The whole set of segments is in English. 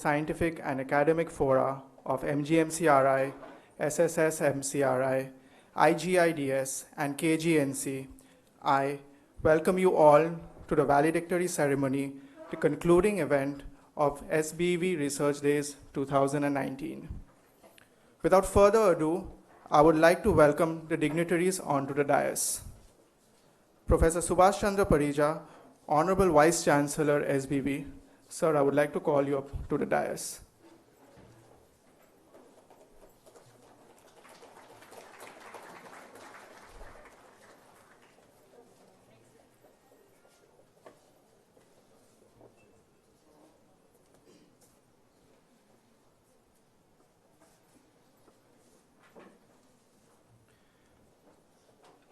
scientific and academic fora of MGMCRI, SSSMCRI, IGIDS, and KGNC, I welcome you all to the valedictory ceremony, the concluding event of Sbvu Research Days 2019. Without further ado, I would like to welcome the dignitaries onto the dais. Professor Subhash Chandra Parija, Honorable Vice Chancellor, Sbvu. Sir, I would like to call you up to the dais.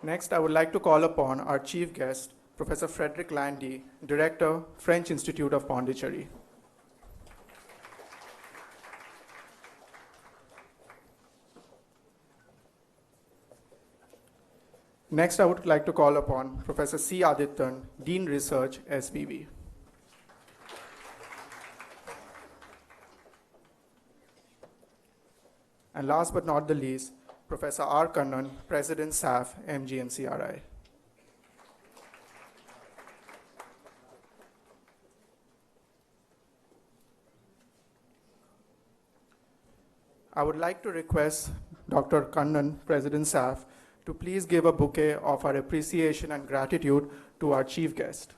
Next, I would like to call upon our chief guest, Professor Frederick Landy, Director, French Institute of Pondicherry. Next, I would like to call upon Professor C. Adityan, Dean Research, Sbvu. And last but not the least, Professor R. Kannan, President, SAF, MGMCRI. I would like to request Dr. Kannan, President SAF, to please give a bouquet of our appreciation and gratitude to our chief guest.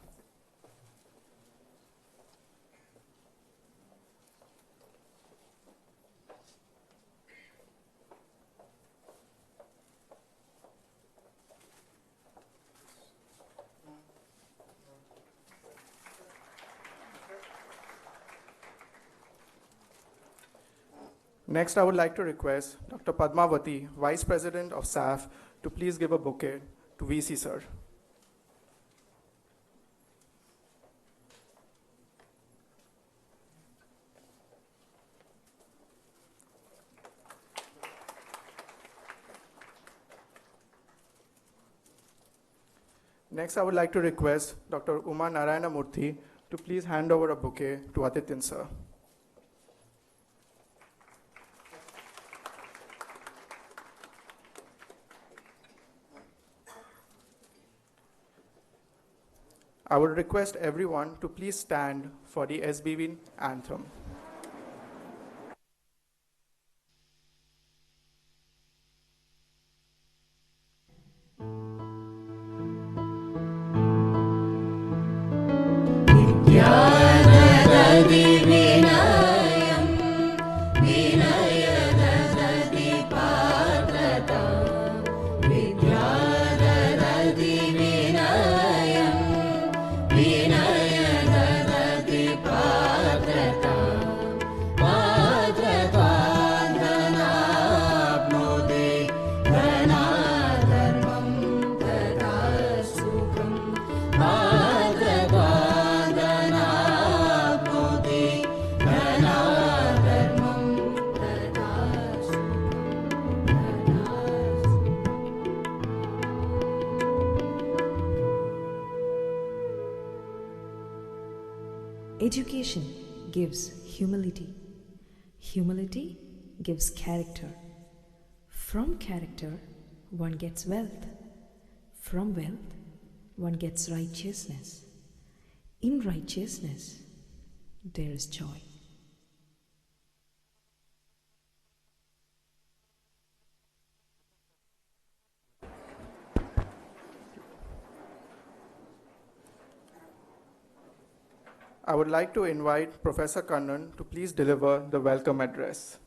Next, I would like to request Dr. Padmavati, Vice President of SAF, to please give a bouquet to VC Sir. Next, I would like to request Dr. Uma Narayana Murthy to please hand over a bouquet to Adityan Sir. I would request everyone to please stand for the Sbvu anthem. Education gives humility. Humility gives character. From character, one gets wealth. From wealth, one gets righteousness. In righteousness, there is joy. I would like to invite Professor Kannan to please deliver the welcome address.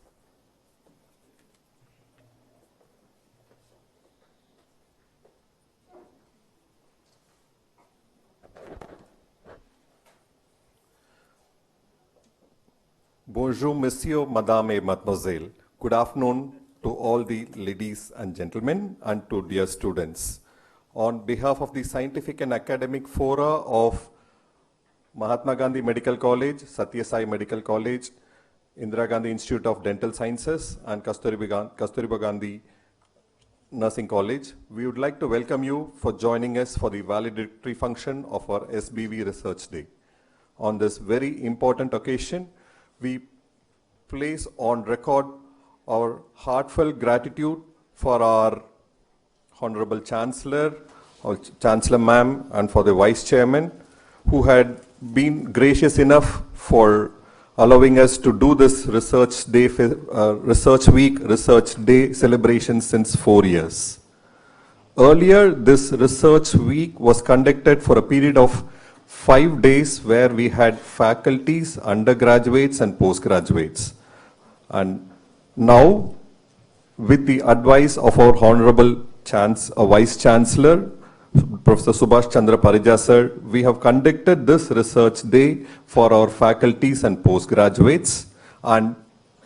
Bonjour, Monsieur, Madame et Mademoiselle. Good afternoon to all the ladies and gentlemen and to dear students. On behalf of the Scientific and Academic Fora of Mahatma Gandhi Medical College, Satya Sai Medical College, Indira Gandhi Institute of Dental Sciences, and Kasturiba Gandhi Nursing College, we would like to welcome you for joining us for the valedictory function of our Sbvu Research Day. On this very important occasion, we place on record our heartfelt gratitude for our Honorable Chancellor, or Chancellor Ma'am, and for the Vice Chairman, who had been gracious enough for allowing us to do this Research Day, Research Week, Research Day celebration since 4 years. Earlier, this Research Week was conducted for a period of 5 days where we had faculties, undergraduates and postgraduates. And now, with the advice of our Honorable Vice Chancellor, Professor Subhash Chandra Parija sir, we have conducted this Research Day for our faculties and postgraduates, and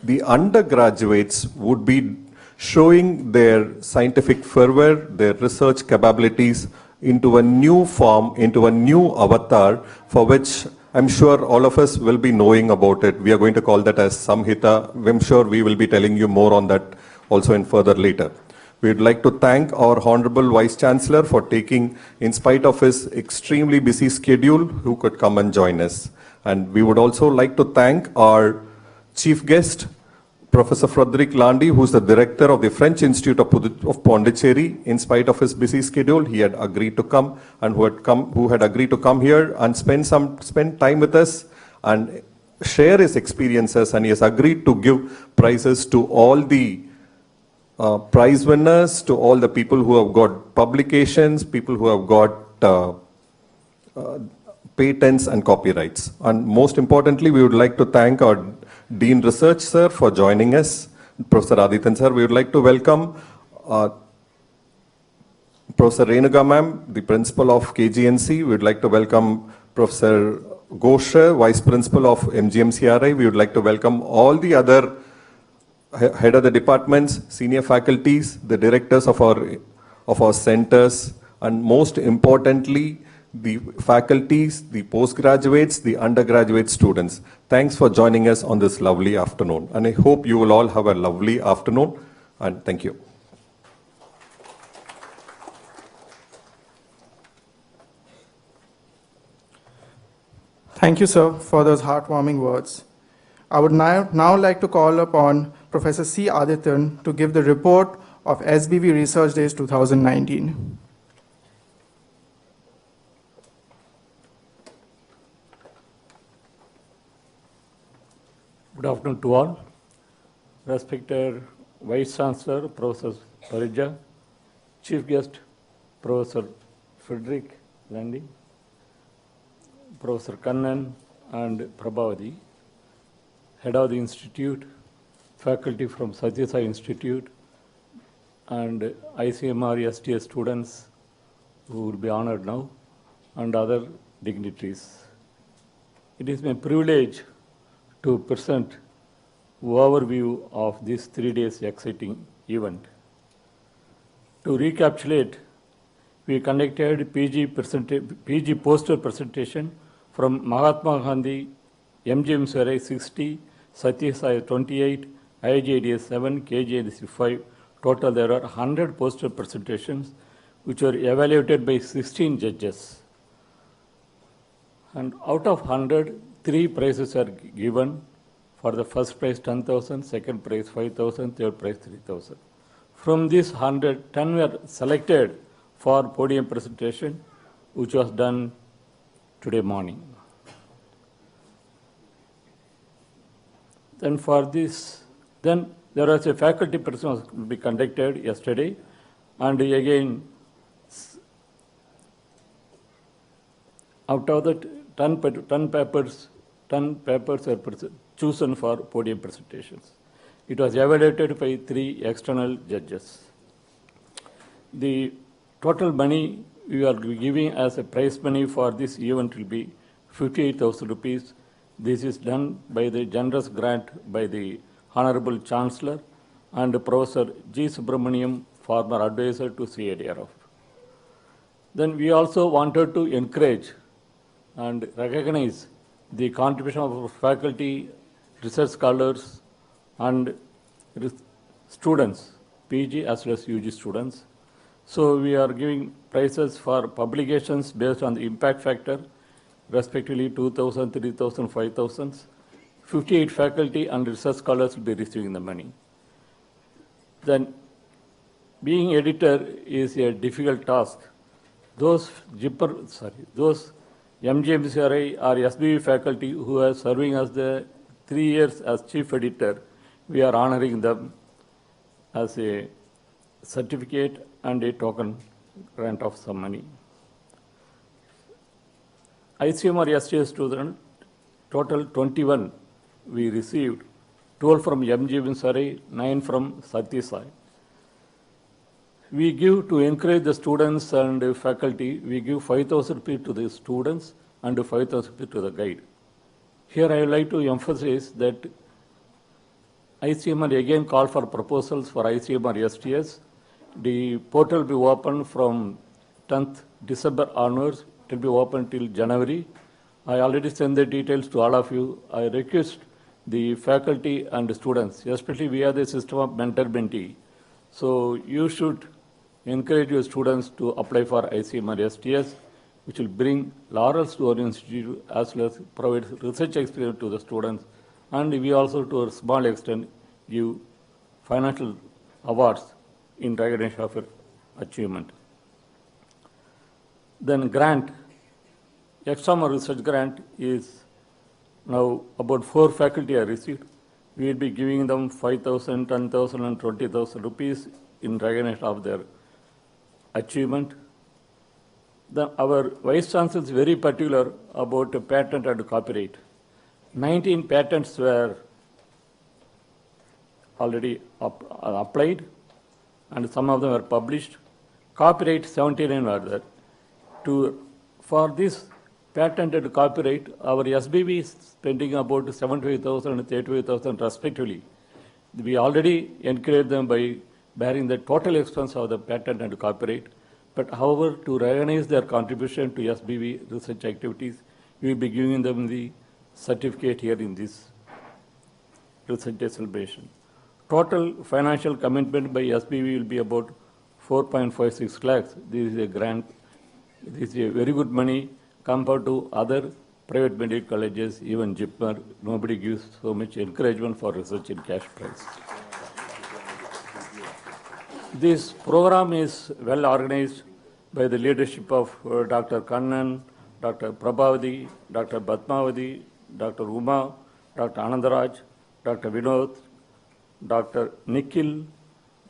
the undergraduates would be showing their scientific fervor, their research capabilities into a new form, into a new avatar, for which I'm sure all of us will be knowing about it. We are going to call that as Samhita. I'm sure we will be telling you more on that also in further later. We'd like to thank our Honorable Vice Chancellor for taking, in spite of his extremely busy schedule, who could come and join us. And we would also like to thank our chief guest, Professor Frederick Landi, who is the director of the French Institute of Pondicherry. In spite of his busy schedule, he had agreed to come, and who had agreed to come here and spend time with us and share his experiences. And he has agreed to give prizes to all the prize winners, to all the people who have got publications, people who have got patents and copyrights. And most importantly, we would like to thank our Dean Research sir for joining us. Professor Adityan sir, we would like to welcome Professor Renuga ma'am, the principal of KGNC. We would like to welcome Professor Ghosh, vice principal of MGMCRI. We would like to welcome all the other head of the departments, senior faculties, the directors of our centers, and most importantly, the faculties, the postgraduates, the undergraduate students. Thanks for joining us on this lovely afternoon. And I hope you will all have a lovely afternoon. And thank you. Thank you, sir, for those heartwarming words. I would now like to call upon Professor C. Adityan to give the report of Sbvu Research Days 2019. Good afternoon to all. Respected Vice Chancellor, Professor Parija, Chief Guest, Professor Frederick Landi, Professor Kannan and Prabhavati, Head of the Institute, faculty from Satya Sai Institute, and ICMR STS students who will be honored now, and other dignitaries. It is my privilege to present an overview of this 3 days exciting event. To recapitulate, we conducted PG poster presentation from Mahatma Gandhi, MGMCRI 60, Satya Sai 28, IGIDS 7, KGNC 5. Total there are 100 poster presentations which were evaluated by 16 judges. And out of 100, 3 prizes are given. For the first prize 10,000, second prize 5,000, third prize 3,000. From this 100, 10 were selected for podium presentation, which was done today morning. Then for this, then there was a faculty presentation will be conducted yesterday, and again, out of the 10 papers are chosen for podium presentations. It was evaluated by 3 external judges. The total money we are giving as a prize money for this event will be 58,000 rupees. This is done by the generous grant by the Honorable Chancellor and Professor G. Subramaniam, former advisor to CADRF. Then we also wanted to encourage and recognize the contribution of faculty, research scholars, and students, PG as well as UG students. So we are giving prizes for publications based on the impact factor, respectively 2,000, 3,000, 5,000. 58 faculty and research scholars will be receiving the money. Then, being editor is a difficult task. Those MGMCRI or Sbvu faculty who are serving us the 3 years as chief editor, we are honoring them as a certificate and a token grant of some money. ICMR STS student, total 21 we received, 12 from MGMCRI, 9 from Satya Sai. We give to encourage the students and faculty, we give 5,000 rupees to the students and 5,000 rupees to the guide. Here I would like to emphasize that ICMR again call for proposals for ICMR STS. The portal will be open from 10th December onwards. It will be open till January. I already sent the details to all of you. I request the faculty and the students, especially we have the system of mentor-mentee. So you should encourage your students to apply for ICMR STS, which will bring laurels to our institute as well as provide research experience to the students. And we also, to a small extent, give financial awards in recognition of achievement. Then grant, external research grant is now about 4 faculty are received. We will be giving them 5,000, 10,000 and 20,000 rupees in recognition of their achievement. Our Vice Chancellor is very particular about patent and copyright. 19 patents were already applied and some of them were published. Copyright 79 were there. For this patent and copyright, our Sbvu is spending about 75,000 and 35,000 respectively. We already encourage them by bearing the total expense of the patent and copyright. But however, to recognize their contribution to Sbvu research activities, we will be giving them the certificate here in this research day celebration. Total financial commitment by Sbvu will be about 4.56 lakhs. This is a grant. This is a very good money compared to other private medical colleges, even JIPMER. Nobody gives so much encouragement for research in cash prize. This program is well organized by the leadership of Dr. Kannan, Dr. Prabhavati, Dr. Batmavati, Dr. Uma, Dr. Anandaraj, Dr. Vinod, Dr. Nikhil,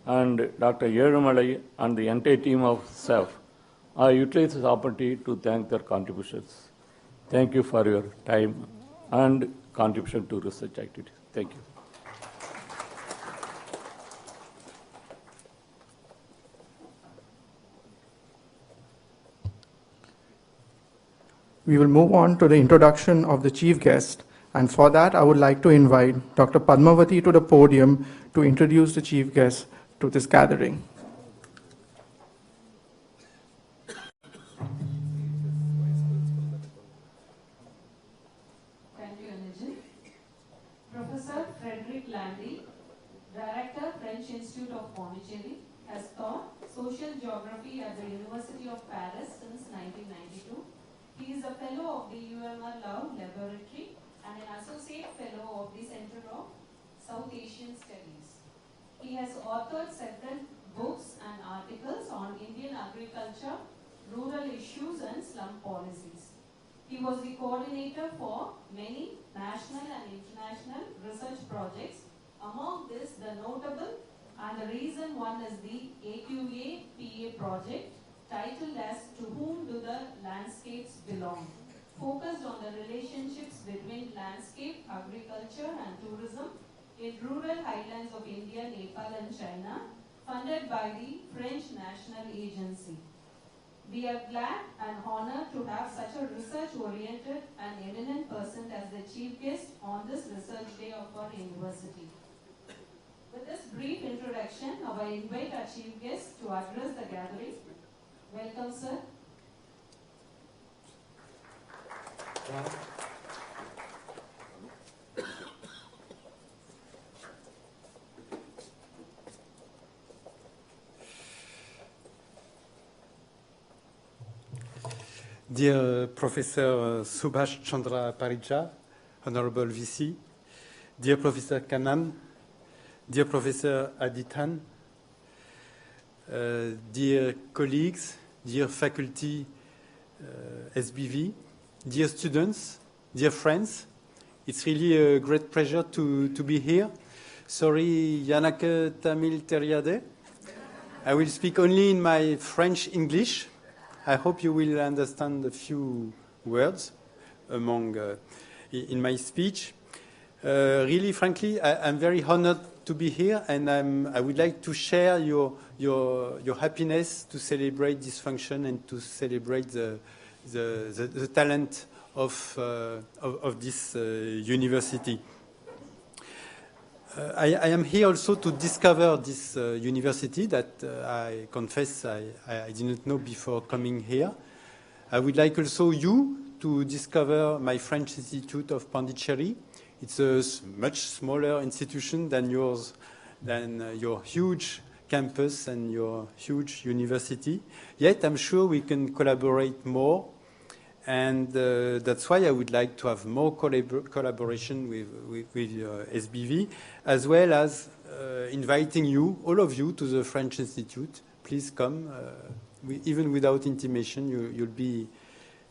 and Dr. Yerumalai, and the entire team of SAF. I utilize this opportunity to thank their contributions. Thank you for your time and contribution to research activities. Thank you. We will move on to the introduction of the chief guest, and for that I would like to invite Dr. Padmavati to the podium to introduce the chief guest to this gathering. Thank you, Anujan. Professor Frederick Landy, Director, French Institute of Pondicherry, has taught social geography at the University of Paris since 1992. He is a fellow of the UMR Love Laboratory and an associate fellow of the Center of South Asian Studies. He has authored several books and articles on Indian agriculture, rural issues and slum policies. He was the coordinator for many national and international research projects. Among this, the notable and the recent one is the AQA PA project, titled as To Whom Do the Landscapes Belong? Focused on the relationships between landscape, agriculture and tourism in rural highlands of India, Nepal and China, funded by the French National Agency. We are glad and honored to have such a research-oriented and eminent person as the chief guest on this research day of our university. With this brief introduction, now I invite our chief guest to address the gathering. Welcome, sir. Dear Professor Subhash Chandra Parija, Honorable VC, dear Professor Kanan, dear Professor Adithan, dear colleagues, dear faculty Sbvu, dear students, dear friends, it's really a great pleasure to be here. Sorry, Yanake Tamil Teriade. I will speak only in my French English. I hope you will understand a few words among in my speech. Really, frankly, I'm very honored to be here, and I would like to share your happiness to celebrate this function and to celebrate the talent of this university. I am here also to discover this university that I confess I didn't know before coming here. I would like also you to discover my French Institute of Pondicherry. It's a much smaller institution than yours, than your huge campus and your huge university. Yet I'm sure we can collaborate more. And that's why I would like to have more collaboration with Sbvu, as well as inviting you, all of you, to the French Institute. Please come. Even without intimation, you'll be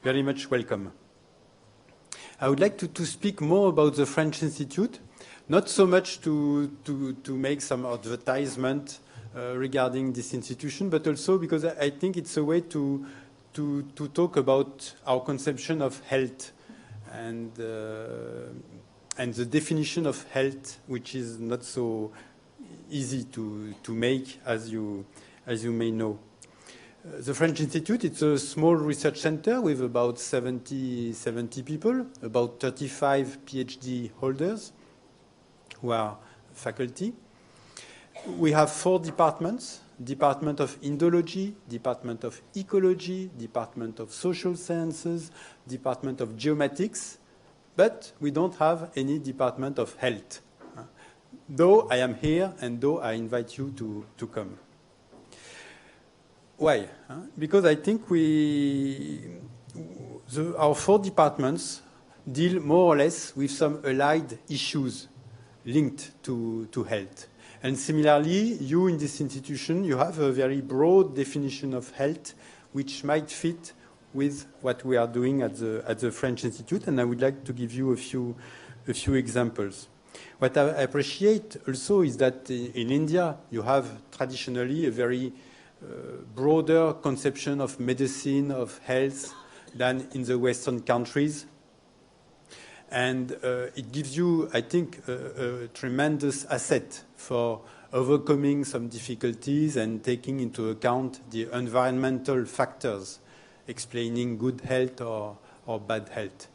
very much welcome. I would like to speak more about the French Institute, not so much to make some advertisement regarding this institution, but also because I think it's a way to talk about our conception of health and the definition of health, which is not so easy to make, as you may know. The French Institute, it's a small research center with about 70 people, about 35 PhD holders who are faculty. We have 4 departments: Department of Indology, Department of Ecology, Department of Social Sciences, Department of Geomatics, but we don't have any Department of Health. Though I am here and though I invite you to come. Why? Because I think our 4 departments deal more or less with some allied issues linked to health. And similarly, you in this institution, you have a very broad definition of health, which might fit with what we are doing at the French Institute. And I would like to give you a few examples. What I appreciate also is that in India, you have traditionally a very broader conception of medicine, of health, than in the Western countries. And it gives you, I think, a tremendous asset for overcoming some difficulties and taking into account the environmental factors explaining good health or bad health.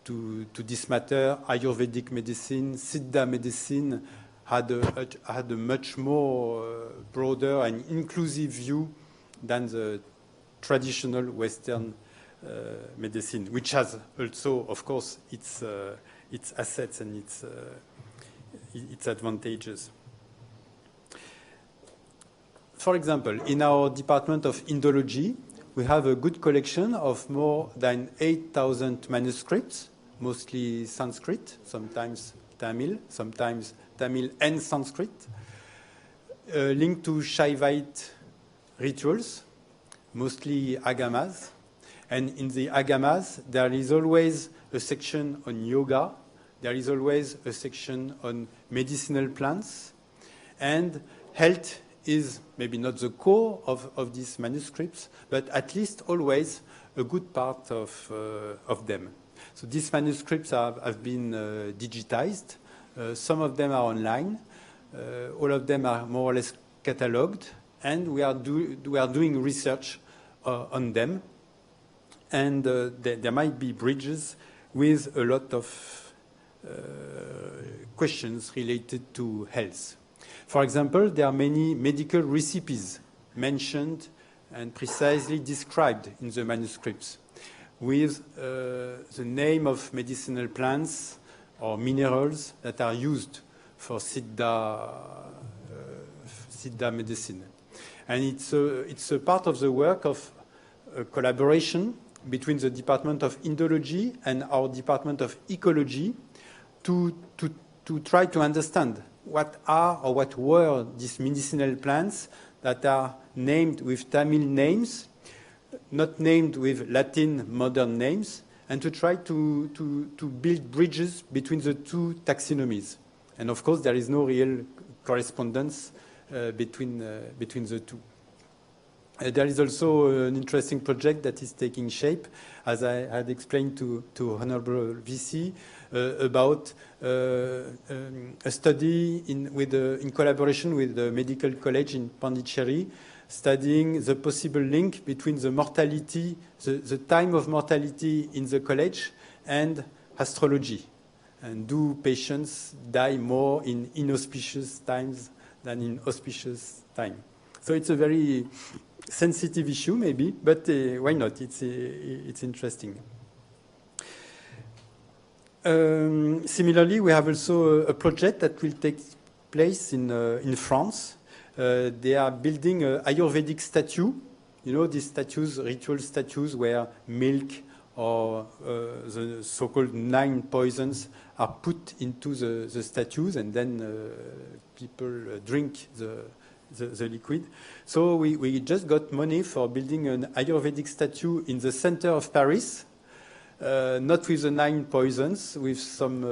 To this matter, Ayurvedic medicine, Siddha medicine had a much more broader and inclusive view than the traditional Western medicine, which has also, of course, its assets and its advantages. For example, in our Department of Indology, we have a good collection of more than 8,000 manuscripts, mostly Sanskrit, sometimes Tamil and Sanskrit, linked to Shaivite rituals, mostly agamas. And in the agamas, there is always a section on yoga. There is always a section on medicinal plants. And health is maybe not the core of these manuscripts, but at least always a good part of them. So these manuscripts have been digitized. Some of them are online. All of them are more or less catalogued. And we are doing research on them. And there might be bridges with a lot of questions related to health. For example, there are many medical recipes mentioned and precisely described in the manuscripts with the name of medicinal plants or minerals that are used for Siddha medicine. And it's a part of the work of collaboration between the Department of Indology and our Department of Ecology to to try to understand what are or what were these medicinal plants that are named with Tamil names, not named with Latin modern names, and to try to build bridges between the two taxonomies. And of course, there is no real correspondence between the two. There is also an interesting project that is taking shape, as I had explained to Honorable VC, about a study in collaboration with the Medical College in Pondicherry, studying the possible link between the mortality, the time of mortality in the college and astrology. And do patients die more in inauspicious times than in auspicious time? So it's a very sensitive issue, maybe, but why not? It's interesting. Similarly, we have also a project that will take place in France. They are building an Ayurvedic statue. You know, these statues, ritual statues, where milk or the so-called 9 poisons are put into the statues, and then people drink the liquid. So we just got money for building an Ayurvedic statue in the center of Paris, not with the 9 poisons, with some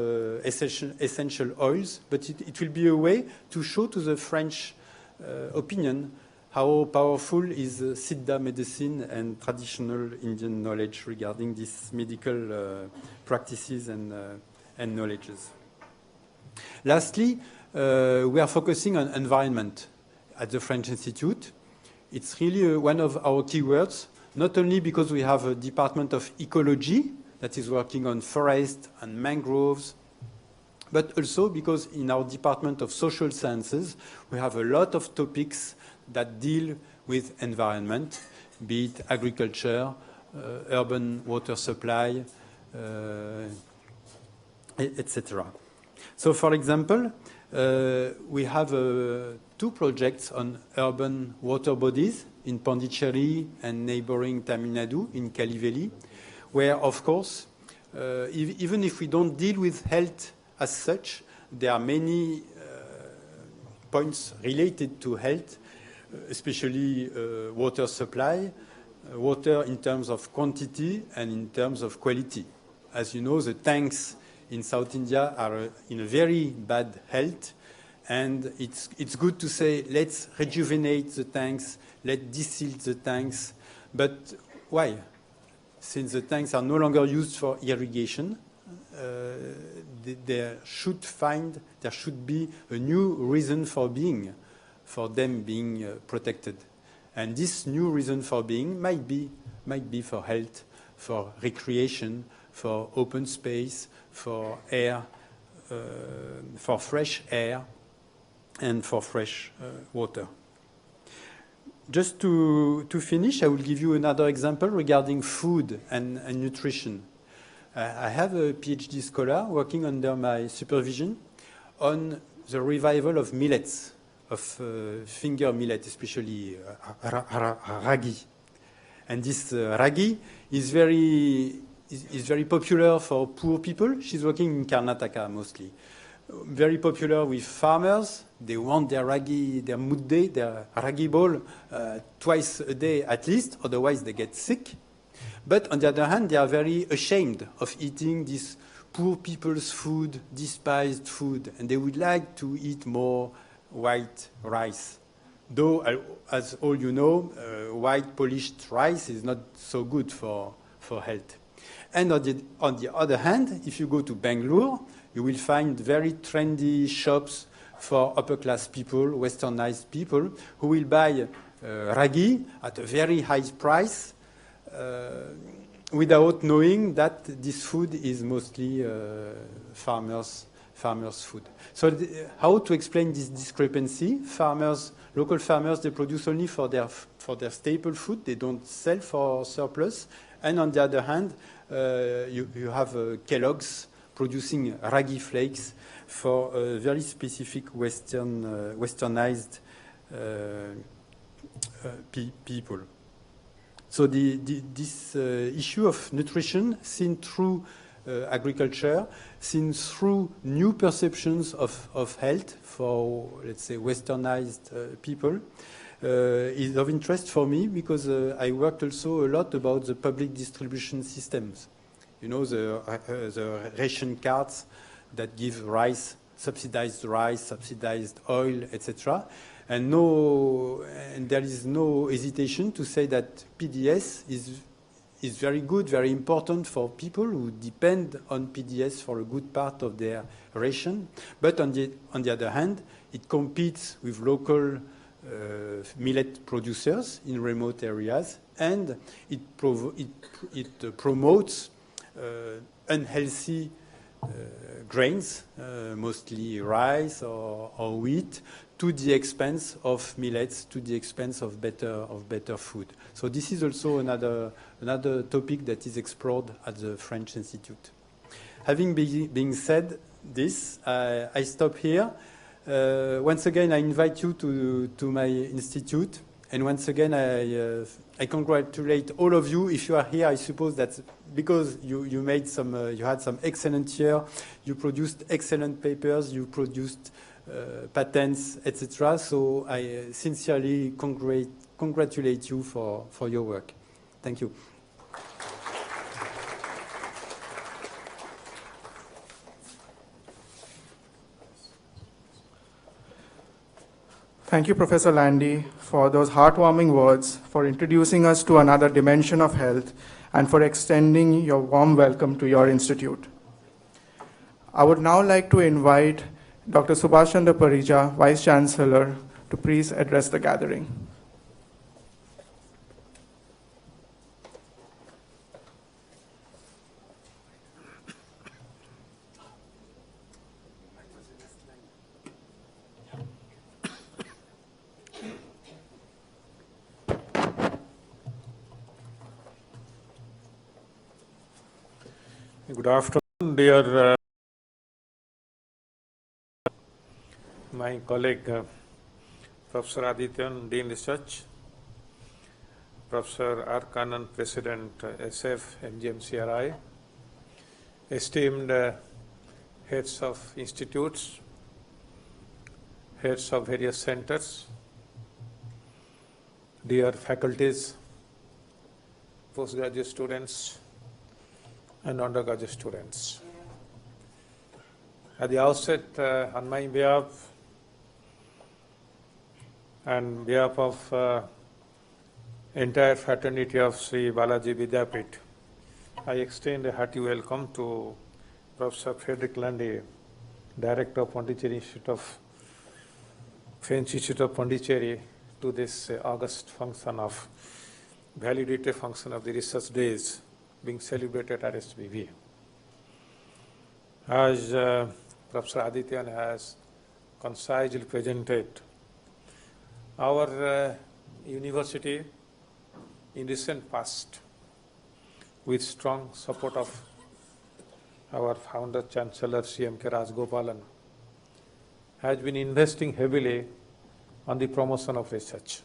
essential oils, but it will be a way to show to the French opinion how powerful is Siddha medicine and traditional Indian knowledge regarding these medical practices and knowledges. Lastly, we are focusing on environment at the French Institute. It's really one of our keywords, not only because we have a department of ecology that is working on forests and mangroves, but also because in our department of social sciences, we have a lot of topics that deal with environment, be it agriculture, urban water supply, etc. So, for example, we have 2 projects on urban water bodies in Pondicherry and neighboring Tamil Nadu in Kaliveli, where, of course, even if we don't deal with health as such, there are many points related to health, especially water supply, water in terms of quantity and in terms of quality. As you know, the tanks in South India are in a very bad health, and it's good to say, let's rejuvenate the tanks, let's deseal the tanks. But why? Since the tanks are no longer used for irrigation, there should be a new reason for being, for them being protected. And this new reason for being might be for health, for recreation, for open space, for air, for fresh air, and for fresh water. Just to finish, I will give you another example regarding food and nutrition. I have a PhD scholar working under my supervision on the revival of millets, of finger millet, especially ragi. And this ragi is very popular for poor people. She's working in Karnataka mostly. Very popular with farmers. They want their ragi, their mudde, their ragi bowl twice a day at least, otherwise they get sick. But on the other hand, they are very ashamed of eating this poor people's food, despised food, and they would like to eat more white rice. Though, as all you know, white polished rice is not so good for health. And on the other hand, if you go to Bangalore, you will find very trendy shops for upper-class people, westernized people, who will buy ragi at a very high price without knowing that this food is mostly farmers' food. So how to explain this discrepancy? Local farmers, they produce only for their staple food. They don't sell for surplus. And on the other hand, you have Kellogg's producing ragi flakes for very specific westernized people. So this issue of nutrition seen through agriculture, seen through new perceptions of health for, let's say, westernized people, is of interest for me because I worked also a lot about the public distribution systems. You know, the ration cards that give rice, subsidized oil, etc. And there is no hesitation to say that PDS is very good, very important for people who depend on PDS for a good part of their ration. But on the other hand, it competes with local millet producers in remote areas, and it promotes unhealthy grains, mostly rice or wheat, to the expense of millets, to the expense of better food. So this is also another topic that is explored at the French Institute. Having being said this, I stop here. Once again, I invite you to my institute, and once again, I congratulate all of you. If you are here, I suppose that's because you made you had some excellent year, you produced excellent papers, you produced patents, etc. So I sincerely congratulate you for your work. Thank you. Thank you, Professor Landy, for those heartwarming words, for introducing us to another dimension of health, and for extending your warm welcome to your institute. I would now like to invite Dr. Subhash Chandra Parija, Vice Chancellor, to please address the gathering. Good afternoon, dear my colleague Professor Adityan, Dean Research, Professor R. Kannan, President SF, MGMCRI, esteemed heads of institutes, heads of various centers, dear faculties, postgraduate students, and undergraduate students. At the outset, on my behalf and behalf of entire fraternity of Sri Balaji Vidyapit, I extend a hearty welcome to Professor Frederick Landy, Director of Pondicherry Institute of French Institute of Pondicherry, to this August function of validated function of the research days being celebrated at Sbvu. As Professor Adityan has concisely presented, our university in recent past, with strong support of our founder Chancellor C.M.K. Rajgopalan, has been investing heavily on the promotion of research.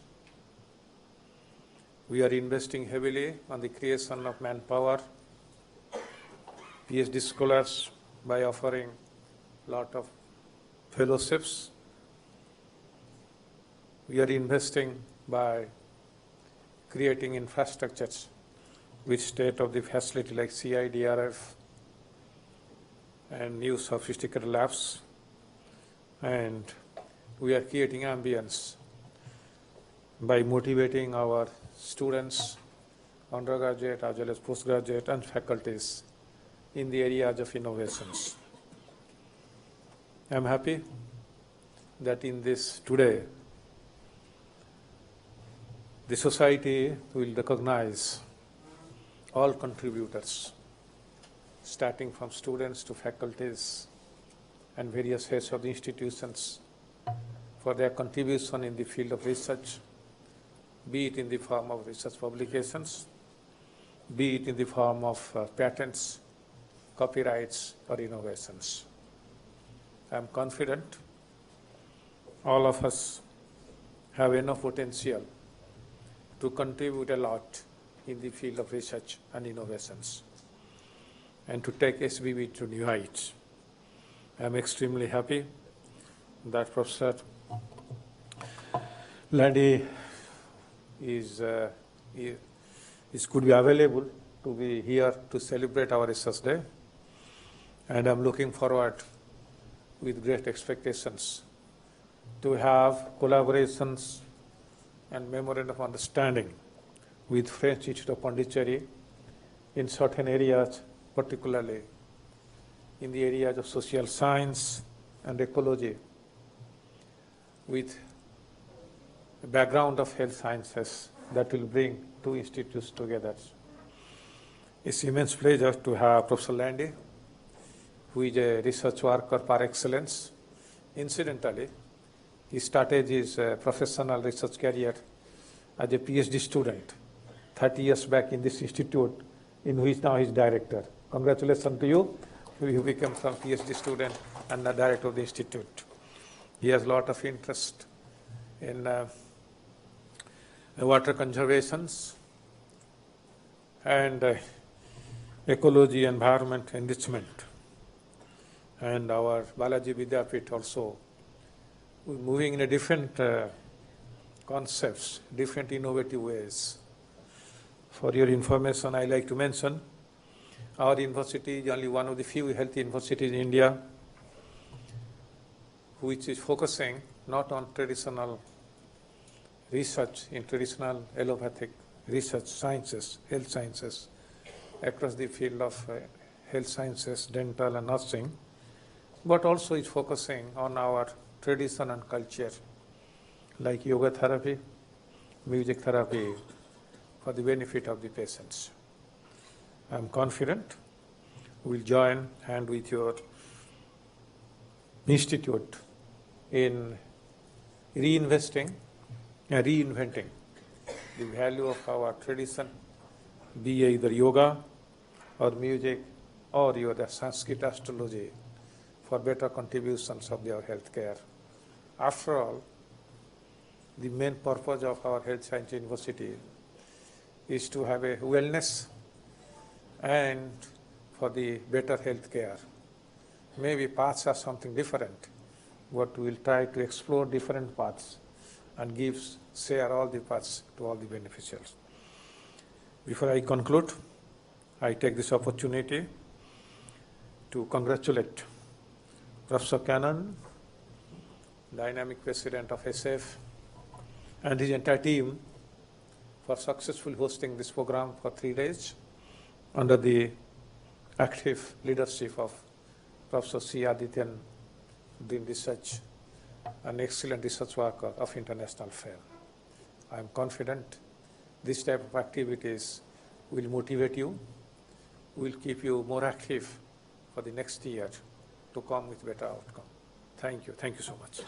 We are investing heavily on the creation of manpower, PhD scholars, by offering a lot of fellowships. We are investing by creating infrastructures with state-of-the-art facility like CIDRF and new sophisticated labs. And we are creating ambience by motivating our students, undergraduate as well as postgraduate, and faculties in the areas of innovations. I am happy that in this today, the society will recognize all contributors, starting from students to faculties and various heads of the institutions, for their contribution in the field of research, be it in the form of research publications, be it in the form of patents, copyrights, or innovations. I am confident all of us have enough potential to contribute a lot in the field of research and innovations. and to take Sbvu to new heights. I am extremely happy that Professor Landy could be available to be here to celebrate our Research Day, and I'm looking forward with great expectations to have collaborations and memorandum of understanding with French Institute of Pondicherry in certain areas, particularly in the areas of social science and ecology, with a background of health sciences that will bring two institutes together. It's an immense pleasure to have Professor Landy, who is a research worker par excellence. Incidentally, he started his professional research career as a PhD student 30 years back in this institute, in which now he is director. Congratulations to you. You become some PhD student and the director of the institute. He has a lot of interest in water conservations and ecology, environment, enrichment. And our Balaji Vidyapith also moving in a different concepts, different innovative ways. For your information, I like to mention our university is only one of the few health universities in India which is focusing not on traditional research in traditional allopathic research sciences, health sciences, across the field of health sciences, dental and nursing, but also is focusing on our tradition and culture, like yoga therapy, music therapy, for the benefit of the patients. I am confident we will join hand with your institute in reinvesting and reinventing the value of our tradition, be either yoga or music or your Sanskrit astrology, for better contributions of our healthcare. After all, the main purpose of our Health Science University is to have a wellness and for the better healthcare. Maybe paths are something different, but we will try to explore different paths and share all the paths to all the beneficiaries. Before I conclude, I take this opportunity to congratulate Professor Cannon, dynamic president of SF, and his entire team for successfully hosting this program for 3 days under the active leadership of Professor C. Adityan, doing research, an excellent research worker of international fame. I am confident this type of activities will motivate you, will keep you more active for the next year to come with better outcome. Thank you. Thank you so much.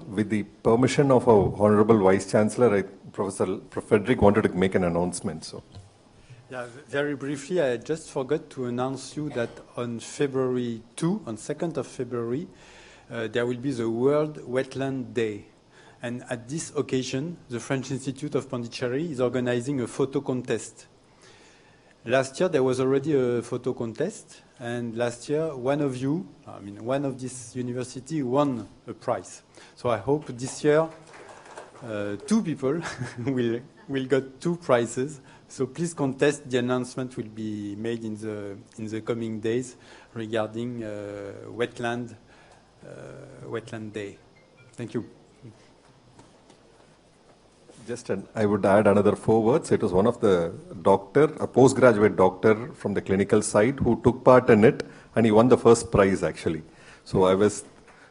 With the permission of our Honorable Vice Chancellor, Professor Frederick wanted to make an announcement. So, yeah, very briefly, I just forgot to announce you that on February 2, on 2nd of February, there will be the World Wetland Day. And at this occasion, the French Institute of Pondicherry is organizing a photo contest. Last year, there was already a photo contest, and last year, one of this university won a prize. So I hope this year, 2 people will get 2 prizes. So please contest. The announcement will be made in the coming days regarding Wetland Day. Thank you. I would add another 4 words. It was one of the a postgraduate doctor from the clinical side who took part in it, and he won the first prize actually. So I was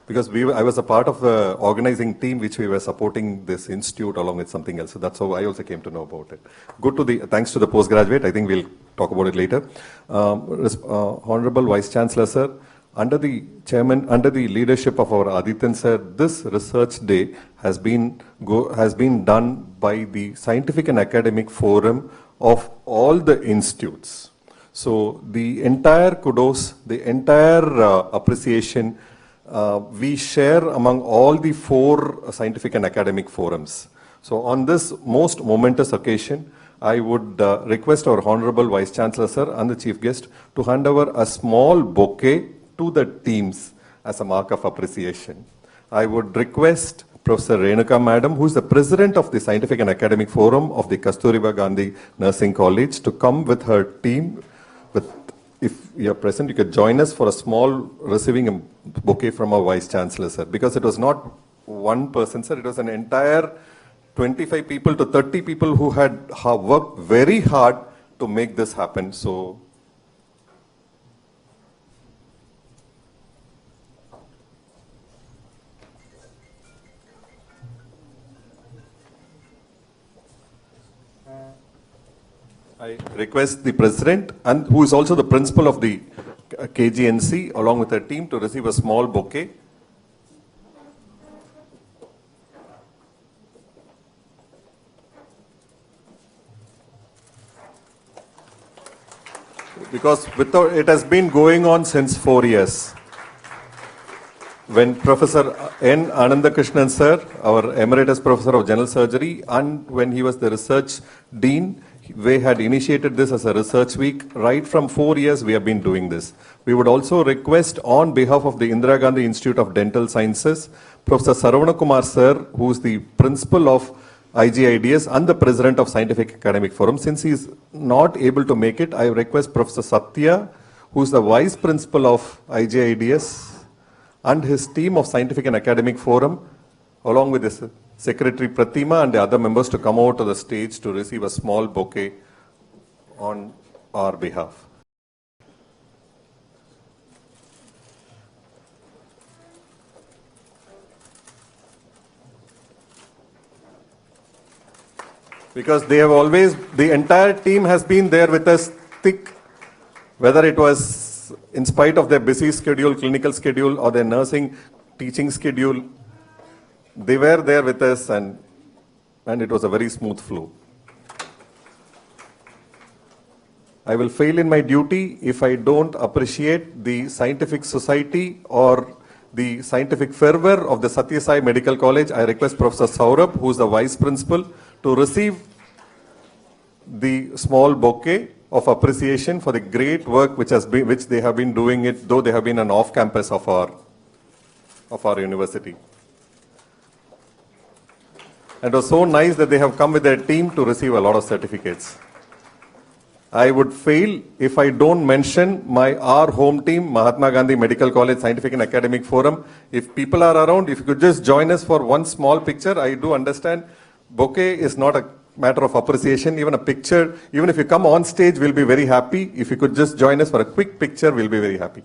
a part of the organizing team which we were supporting this institute along with something else. So that's how I also came to know about it. Thanks to the postgraduate. I think we'll talk about it later. Honorable Vice Chancellor Sir, under the leadership of our Adityan Sir, this research day has been done by the Scientific and Academic Forum of all the institutes. So the entire kudos, the entire appreciation we share among all the 4 scientific and academic forums. So on this most momentous occasion, I would request our Honorable Vice Chancellor Sir and the Chief Guest to hand over a small bouquet to the teams as a mark of appreciation. I would request Professor Renuka Madam, who is the President of the Scientific and Academic Forum of the Kasturiba Gandhi Nursing College, to come with her team. If you are present, you could join us for a small receiving a bouquet from our Vice Chancellor, sir. Because it was not one person, sir, it was an entire 25 people to 30 people who had worked very hard to make this happen. So, I request the President, and who is also the principal of the KGNC, along with her team, to receive a small bouquet. Because it has been going on since 4 years. When Professor N. Anandakrishnan sir, our Emeritus Professor of General Surgery, and when he was the research dean, we had initiated this as a research week. Right from 4 years, we have been doing this. We would also request, on behalf of the Indira Gandhi Institute of Dental Sciences, Professor Saravana Kumar sir, who is the principal of IGIDS and the president of Scientific Academic Forum. Since he is not able to make it, I request Professor Satya, who is the vice principal of IGIDS, and his team of Scientific and Academic Forum, along with his Secretary Pratima and the other members, to come over to the stage to receive a small bouquet on our behalf. Because they have always, the entire team has been there with us thick, whether it was in spite of their busy schedule, clinical schedule, or their nursing, teaching schedule. They were there with us, and it was a very smooth flow. I will fail in my duty if I don't appreciate the scientific society or the scientific fervor of the Satya Sai Medical College. I request Professor Saurabh, who is the vice principal, to receive the small bouquet of appreciation for the great work which they have been doing it, though they have been an off-campus of our university. It was so nice that they have come with their team to receive a lot of certificates. I would fail if I don't mention our home team, Mahatma Gandhi Medical College Scientific and Academic Forum. If people are around, if you could just join us for one small picture. I do understand bouquet is not a matter of appreciation. Even a picture, even if you come on stage, we'll be very happy. If you could just join us for a quick picture, we'll be very happy.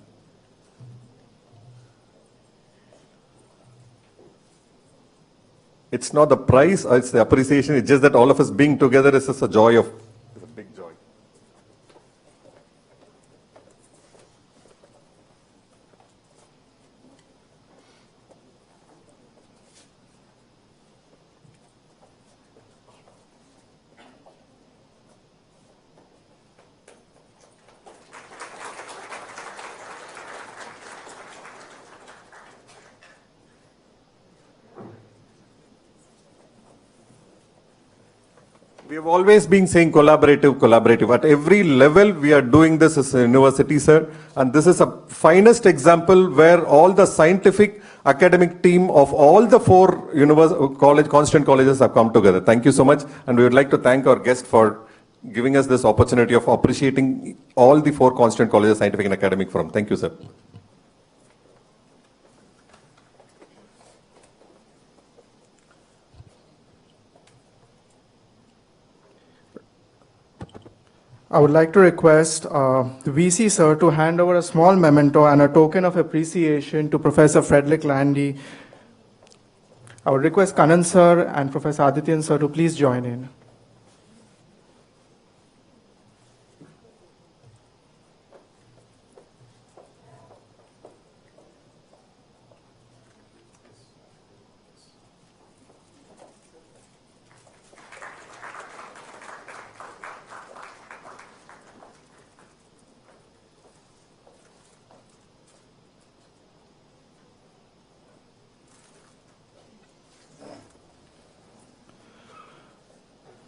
It's not the prize, it's the appreciation. It's just that all of us being together is just a joy of, it's a big joy. We have always been saying collaborative. At every level, we are doing this as a university, sir. And this is a finest example where all the scientific academic team of all the 4 constituent colleges have come together. Thank you so much. And we would like to thank our guest for giving us this opportunity of appreciating all the 4 constituent colleges, scientific and academic forum. Thank you, sir. I would like to request the VC sir to hand over a small memento and a token of appreciation to Professor Frederick Landy. I would request Kanan sir and Professor Adityan sir to please join in.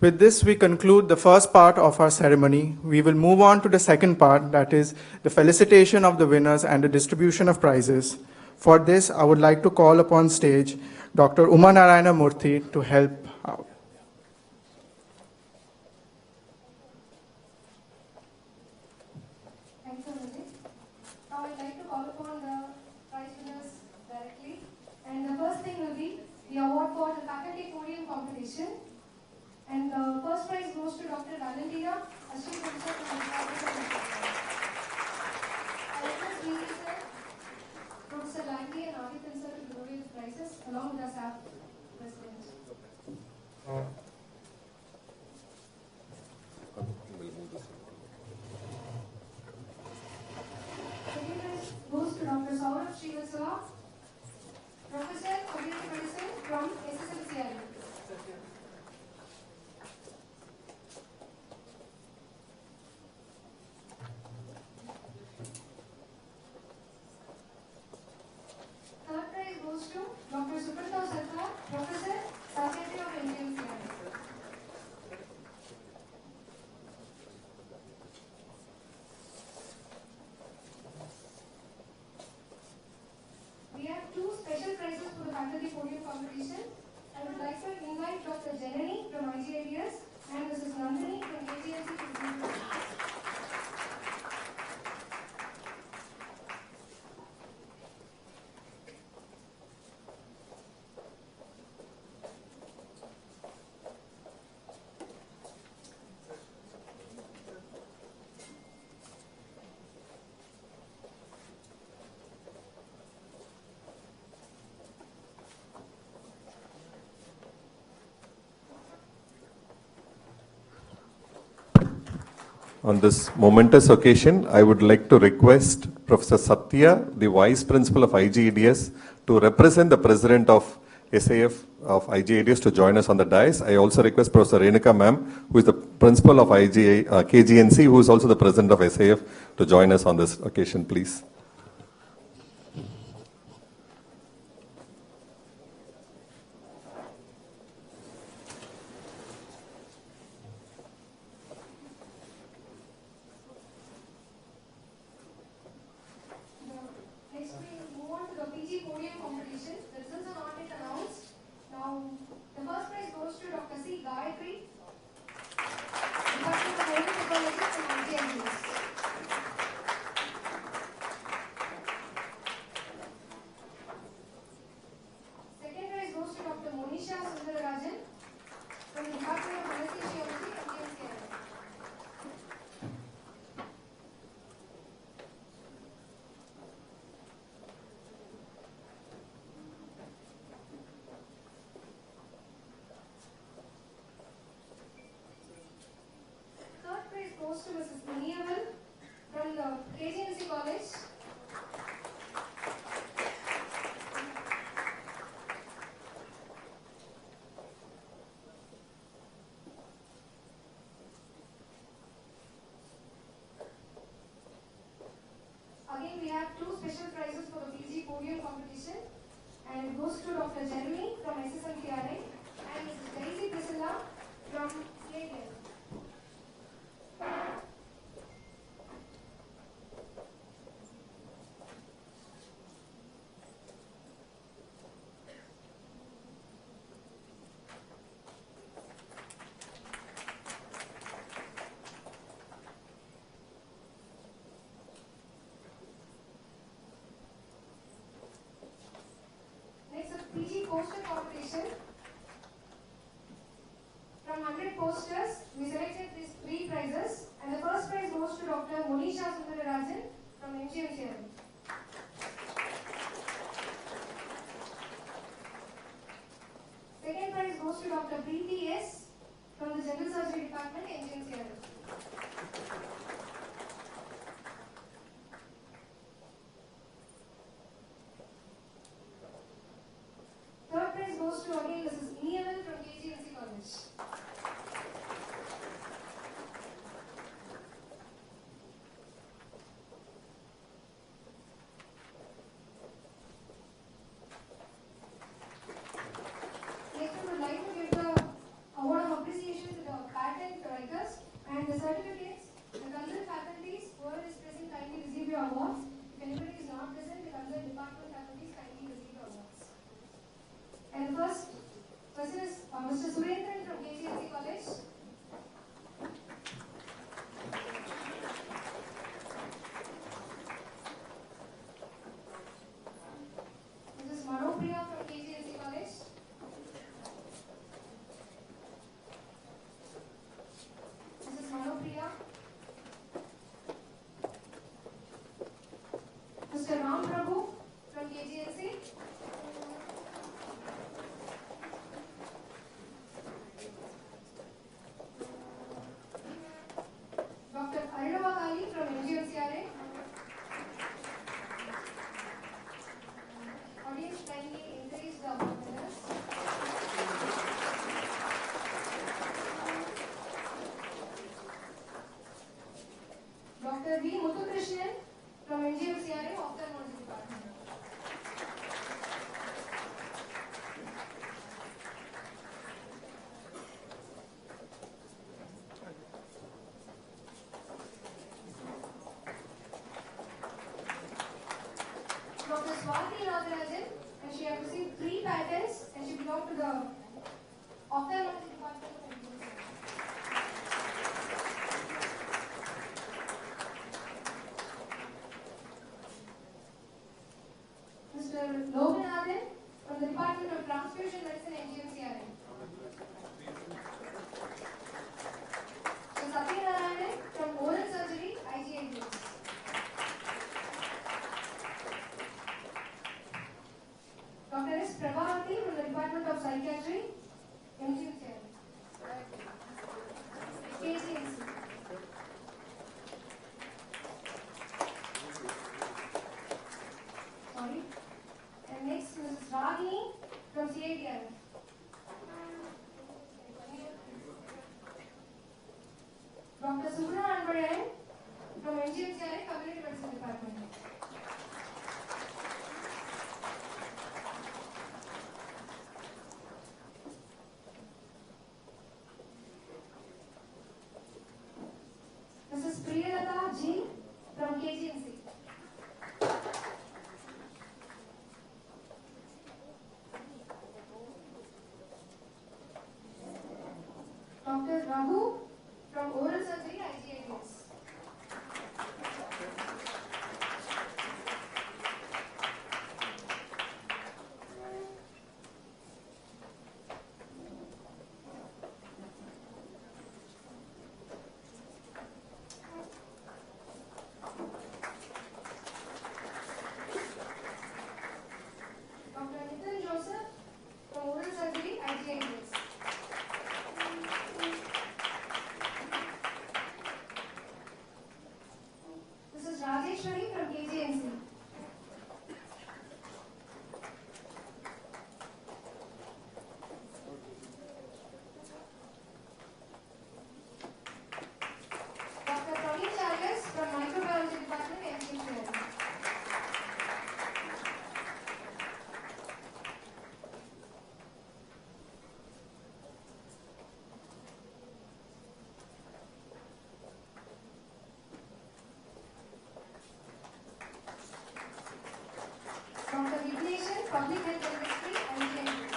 With this, we conclude the first part of our ceremony. We will move on to the second part, that is the felicitation of the winners and the distribution of prizes. For this, I would like to call upon stage Dr. Uma Narayana Murthy to help out. Thanks, Amit. Now I'd like to call upon the prize winners directly. And the first thing will be the award for the faculty podium competition. And the first prize goes to Dr. Valentina, Assistant Professor from the Department of Education. I request VP sir, Professor Langley and Adityan sir to give away the prizes along with our staff president. Second prize goes to Dr. Saurabh Srivastava, Professor Community Medicine from SSMCRI. Third prize goes to Dr. Subrata Sarkar, Professor, Secretary of NGMCRI. We have two special prizes for the faculty podium competition. I would like to invite Dr. Janani from IGIDS and Mrs. Nandini from KGNC to give the prizes. On this momentous occasion, I would like to request Professor Satya, the Vice Principal of IGEDS, to represent the President of SAF of IGEDS to join us on the dais. I also request Professor Renuka ma'am, who is the Principal of KGNC, who is also the President of SAF, to join us on this occasion, please. Next we move on to the PG podium competition. The results are not yet announced. Now the first prize goes to Dr. C. Gayatri, Department of Oral Technology from IGIDS. Second prize goes to Dr. Monisha Sundararajan from the Department of Anesthesiology and GMCRI. Third prize goes to Mrs. Muniamal from the KGNC College. Again, we have two special prizes for the PG podium competition, and it goes to Dr. Jeremy from SSMCRI and Mrs. Daisy Priscilla from CADL. Next up, PG poster competition. From 100 posters, we selected these three prizes, and the first prize goes to Dr. Monisha Sundararajan from MGMCRI. Second prize goes to Dr. Preeti S. from the General Surgery Department, MGMCRI. Third prize goes to again Mrs. Muniamal from KGNC College. Next, we would like to give the award of appreciation to the And the certificates, the concerned faculties, whoever is present, kindly receive your awards. If anybody is not present, the concerned department faculties kindly receive your awards. And the first person is Mr. Surendran from KGNC College. Mrs. Manopriya from KGNC College. Mrs. Manopriya. Mr. Ram Prabhu from KGNC. Dr. Arunava Kali from MGMCRA. Audience, kindly encourage the award winners. Dr. V. Muthukrishnan from MGMCRA, Ophthalmology Department. Dr. Swati Nagarajan, and she has received 3 patents, and she belongs to the Ophthalmology Department of MGMCRA. Mr. Loganathan from the Department of Transfusion Medicine, MGMCRA. Mr. Satyanarayanan from Oral Surgery, IGIDS. Dr. S. Prabhavati from the Department of Psychiatry, MGMCRA. KGNC. Sorry. And next, Mrs. Ragini from CITR. Dr. Subra Anbarayan from MGMCRA Community Medicine Department. Mrs. Priyalata G from KGNC. Dr. Raghu from Oral Surgery, IGIDS. Dr. Nitin Joseph from Oral Surgery, IGIDS. Mrs. Rajeshwari from KGNC. Dr. Praveen Charles from Microbiology Department, MGMCRA. Dr. Vignesh, Public Health Chemistry, MGMCRA.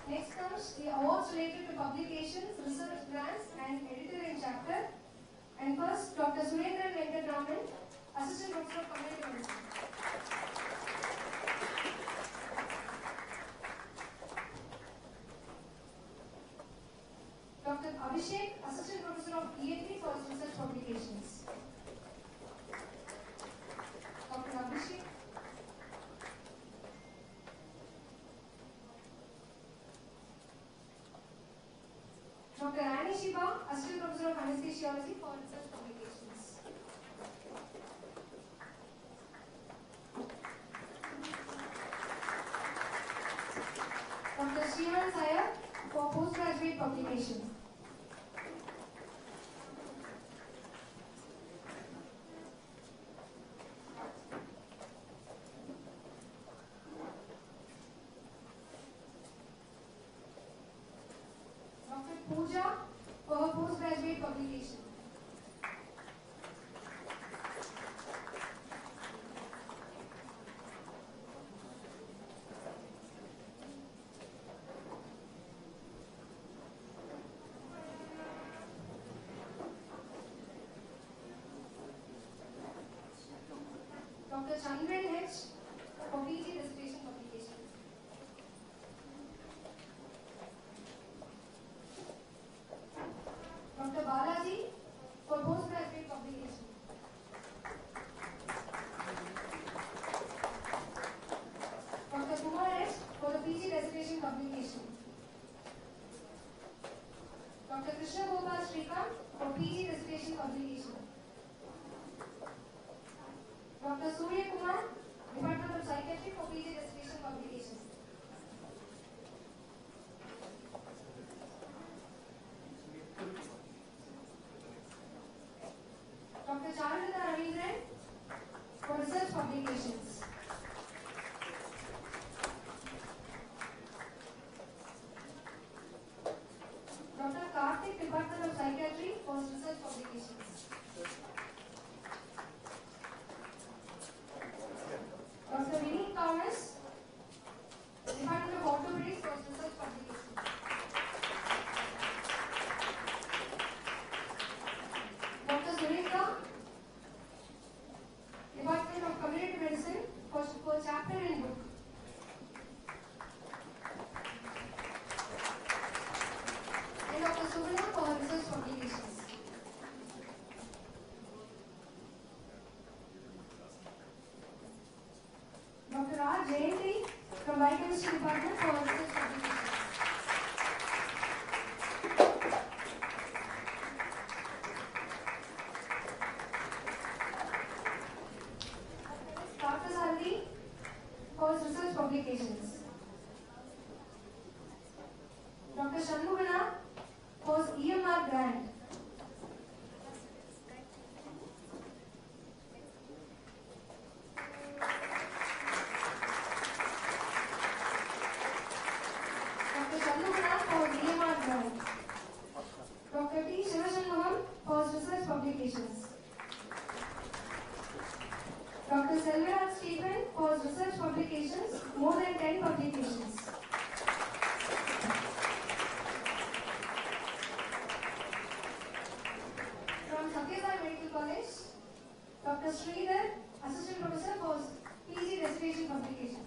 Next comes the awards related to publications, research grants, and editor in chapter. And first, Dr. Surendran Venkatraman, Assistant Professor of Community Medicine. Dr. Abhishek, Assistant Professor of ENT for his research publications. Dr. Abhishek. Dr. Annie Shiba, Assistant Professor of Anesthesiology for research publications. Dr. Srivan Sayar for postgraduate publication. Dr. Chandran H. for PG dissertation publication. Dr. Balaji for postgraduate publication. Dr. Kumar S. for the PG dissertation publication. Dr. Krishna Gopal Srikanth for PG dissertation publication. Dr. Surya Kumar, Department of Psychiatry for PG dissertation publication. Dr. Charulata Ravindran for research publications. Dr. Karthik, Department of Psychiatry for research publications. Dr. Vinny Thomas, Department of Orthopedics for research publications. Dr. Surekha, Department of Community Medicine for chapter and book. And Dr. Subhana for her research publications. Dr. R. Jayanti from Biochemistry Department for her research publications. Dr. Salvi for his research publications. Dr. Shanmugana for his EMR grant. Dr. Shanmugana for his EMR grant. Dr. T. Shivashanmugam for his research publications. Dr. Selvaraj Stephen for his research publications, more than 10 publications. From Satyasai Medical College, Dr. Sridhar, Assistant Professor for his PG dissertation publication.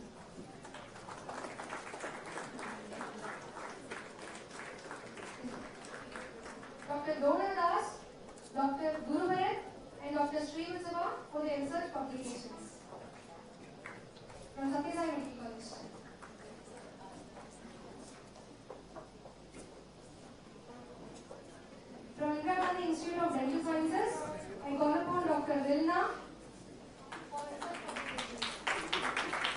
Dr. Donal Das, Dr. Gurubarat, and Dr. Srivasava for their research publications. From Satyasai Medical College. From Indira Gandhi Institute of Dental Sciences, I call upon Dr. Vilna for research publications.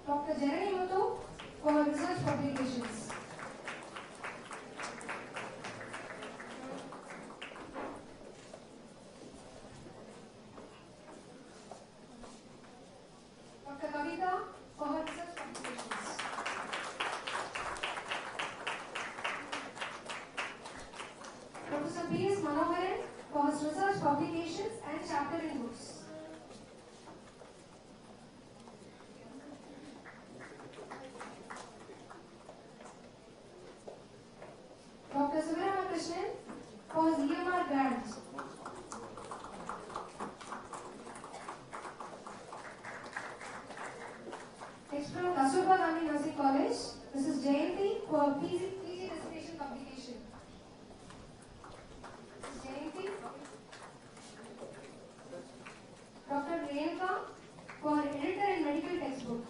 Dr. Jeremy Muthu for research publications. Dr. Kavita for her research publications. Professor P.S. Manoharan for his research publications and chapter in books. Dr. Sivaramakrishnan for his EMR grant. Next from Kasturba Gandhi Nursing College, Mrs. Jayanti for PG dissertation publication. Mrs. Jayanti. Dr. Renuka for editor and medical textbook.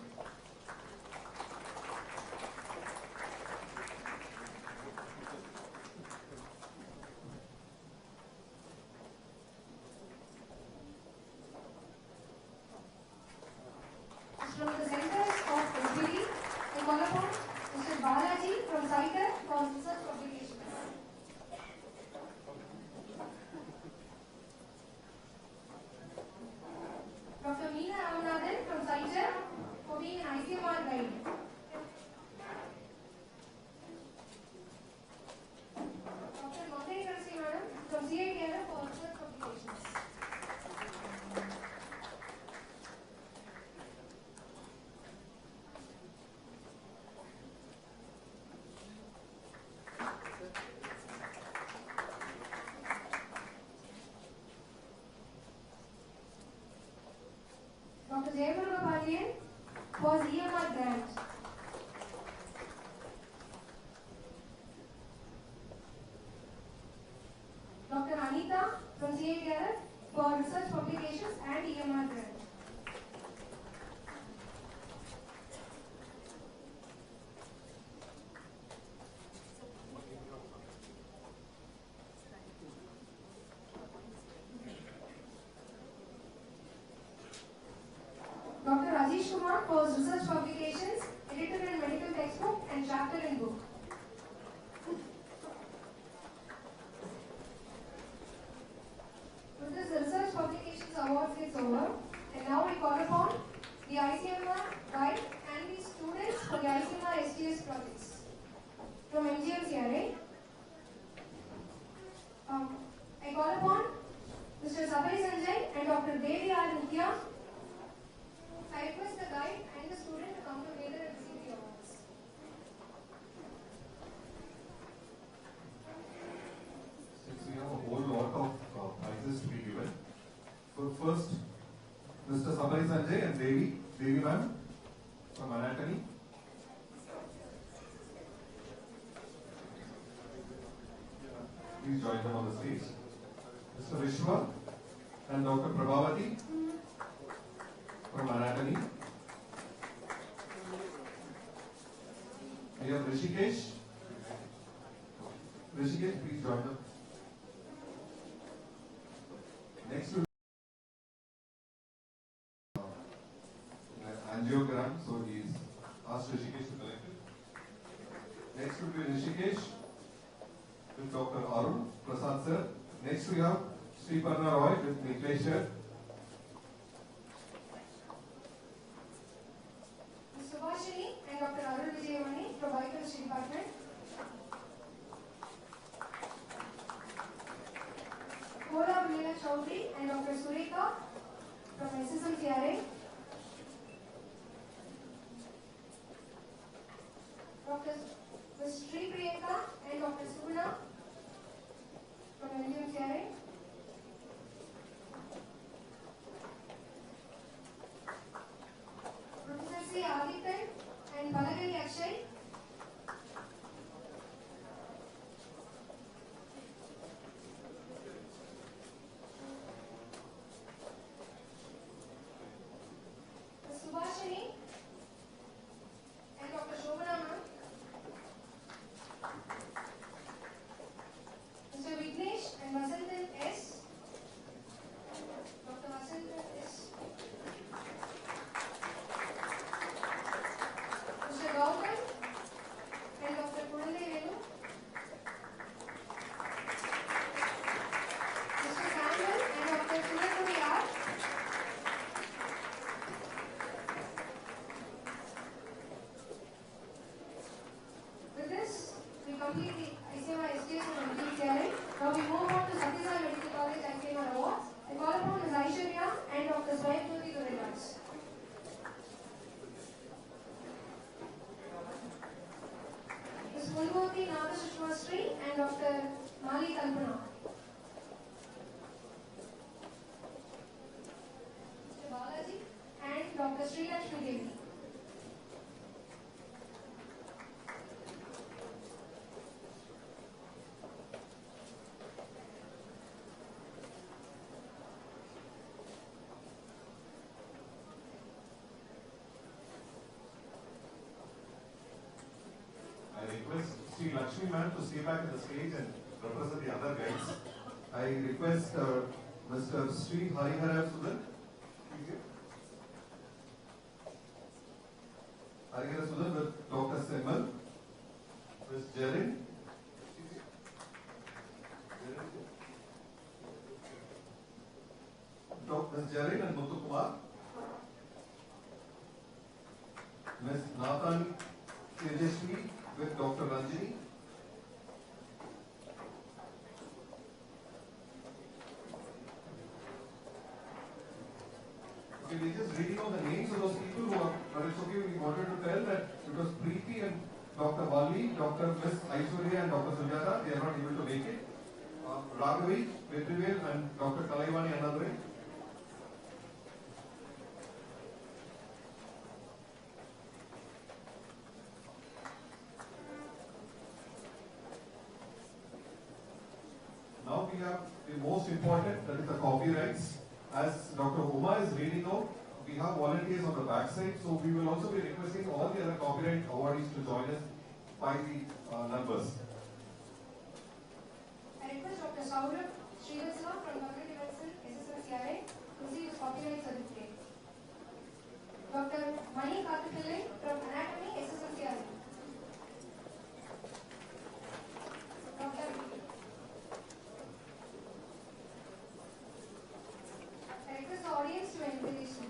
From the centers of Sbvu, I call upon Mr. Balaji from CITER for research publications. Dr. Meena Ramanathan from CITER for being an ICMR guide. Dr. Mangai Karsi Madam from CITR for research publications. Jayamurga Pandian for EMR grant. Dr. Anita from CA Garrett for research publications and EMR grant. Dr. Rajesh Kumar for research publications, editor in medical textbook and chapter in book. With this, the research publications awards gets over, and now we call upon the ICMR guide and the students for the ICMR STS projects. From MGM I call upon Mr. Sabai Sanjay and Dr. Devi R. Nitya. I request the guide and the student to come together and receive the awards. Since we have a whole lot of prizes to be given, so first, Mr. Sabai Sanjay and Devi ma'am from anatomy. Please join them on the stage. Mr. Vishwa and Dr. Prabhavati from anatomy. We have Rishikesh. Rishikesh, please join them. Next will be angiogram, so he's asked Rishikesh to collect it. Next will be Rishikesh with Dr. Arun Prasad sir. Next we have Sri Parna Roy with Niklesh sir. Subhashini and Dr. Arul Vijayamani from Biochemistry Department. Kola Meena Chaudhary and Dr. Sureka from SSMCRA. Dr. Sri Priyanka and Dr. Subna from MGMCRA. Professor C. Aditan and Balagari Akshay. Subhashini and Dr. Shobana ma'am. Mr. Vignesh and Vasantan S. Dr. Vasantan S. Mr. Gautam and Dr. Kurale Venu. Mr. Samuel and Dr. Sunakuri R. With this, we complete the ICMR STS and MGCRA. Now we move on to Satyasai Medical College ICMR Awards. I call upon Ms. Aishwarya and Dr. Sbvu to regards. Ms. Mulmurthy Nagasushma Sri and Dr. Mali Kalpana. Mr. Balaji and Dr. Sri Lakshmi Devi. I request Sri Lakshmi ma'am to stay back in the stage and represent the other guides. I request Mr. Sri Harihara Sudan. Harihara Sudan with Dr. Semal. Ms. Jerin. Ms. Jerin and Muthu Kumar. Ms. Nathan Tejashwi with Dr. Ranjini. Okay, we're just reading out the names of those people who are, but it's okay, we wanted to tell that it was Preeti and Dr. Valli, Dr. Ms. Aishwarya and Dr. Sunjata, they are not able to make it. Raghavi, Vetrivel and Dr. Kalaivani Anandre. we have the most important, that is the copyrights. As Dr. Uma is reading out, we have volunteers on the backside, so we will also be requesting all the other copyright awardees to join us by the numbers. I request Dr. Saurabh Srivastava from Faculty of Medicine, SSMCRI, to receive his copyright certificate. Dr. Mani Karthipillai from Anatomy, SSMCRI. I request the audience to invitation.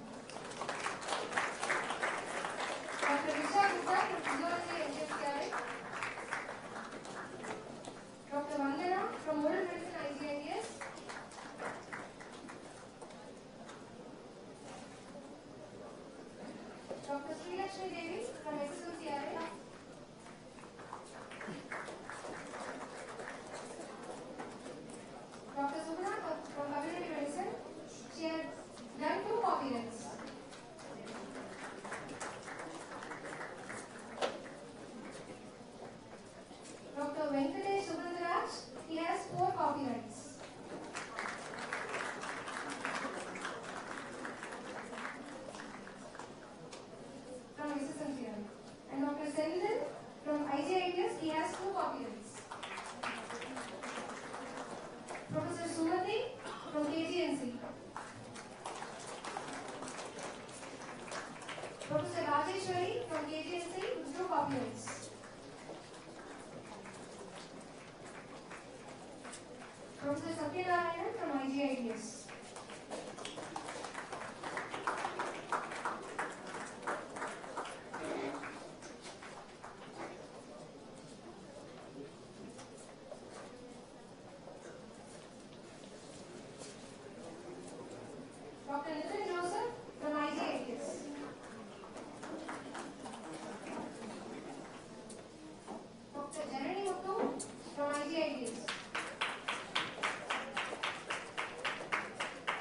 Dr. Risha Gupta from Physiology, SSMCRI. Dr. Vandana from Oral Medicine, IGIDS. Dr. Sri Lakshmi Devi from SSMCRI. Dr. Subhana from Community Medicine. She had done 2 copyrights. Dr. Venkatesh Subrandaraj, he has 4 copyrights. From SSMCRI. And Dr. Senthil from IGIDS, he has 2 copyrights. Professor Sumati from KGNC. Professor Rajeshwari from KGNC with 2 copyrights. Professor Satyanarayanan from IGIDS. Dr. Nitin Joseph from IGIDS. Dr. Janani Muthu from IGIDS.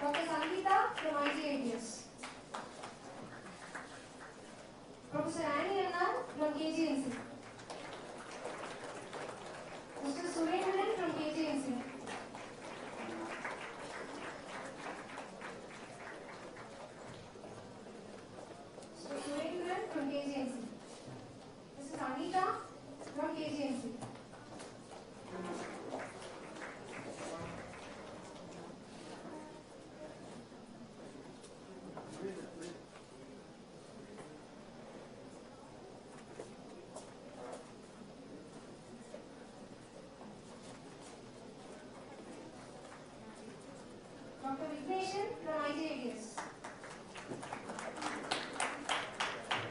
Dr. Sangeeta from IGIDS. Professor Annie Anna from KGNC. Mr. Surendran from KGNC. Mr. Surendran from KGNC. Mrs. Anita from KGNC. Dr. Vignation from IGIDS.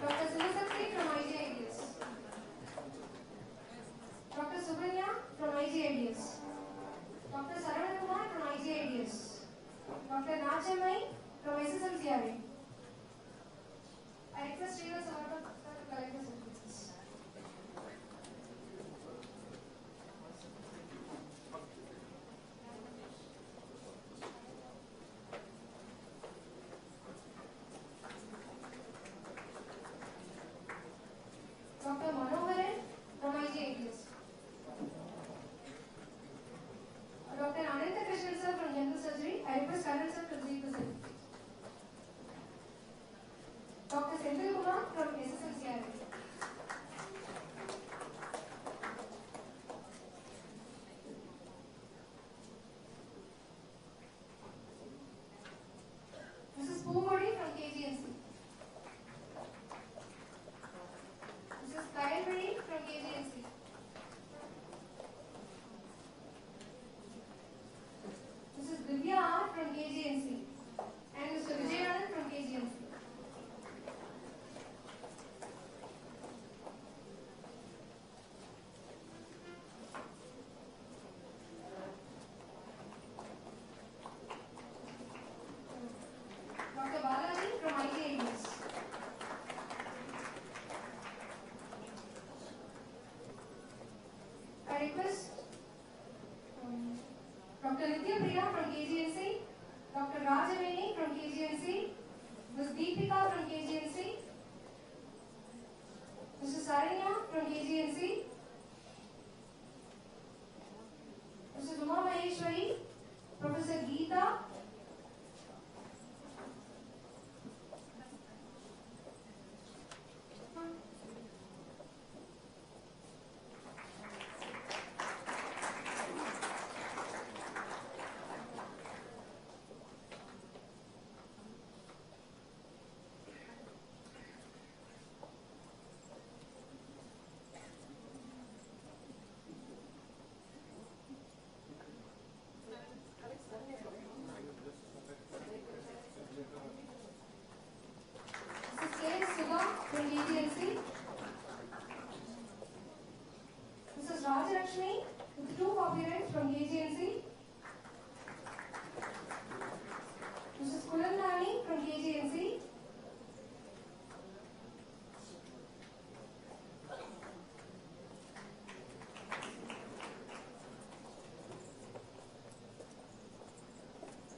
Dr. Sivasakti from IGIDS. Dr. Subranya from IGIDS. Dr. Saravakumar from IGIDS. Dr. Nachamai from SSMCRI. I request Srivas Saurabh to collect the certificates. Dr. Manoharan from IGIDS. Dr. Ananta Krishnan sir from General Surgery. I request Karan sir to receive the certificate. Dr. Senthil Kumar from SSMCRI. Mrs. Poomodi from KGNC. Mrs. Kayalmani from KGNC. Mrs. Divya R from KGNC. And Mr. Vijayanand from KGNC. Dr. Balaji from IGIDS. I request Dr. Nitya Priya from KGNC, Dr. Rajaveni from KGNC, Ms. Deepika from KGNC, Mr. Saranya from KGNC, Mrs. Uma Maheshwari Lakshmi with 2 copyrights from KGNC. Mrs. Kulandani from KGNC.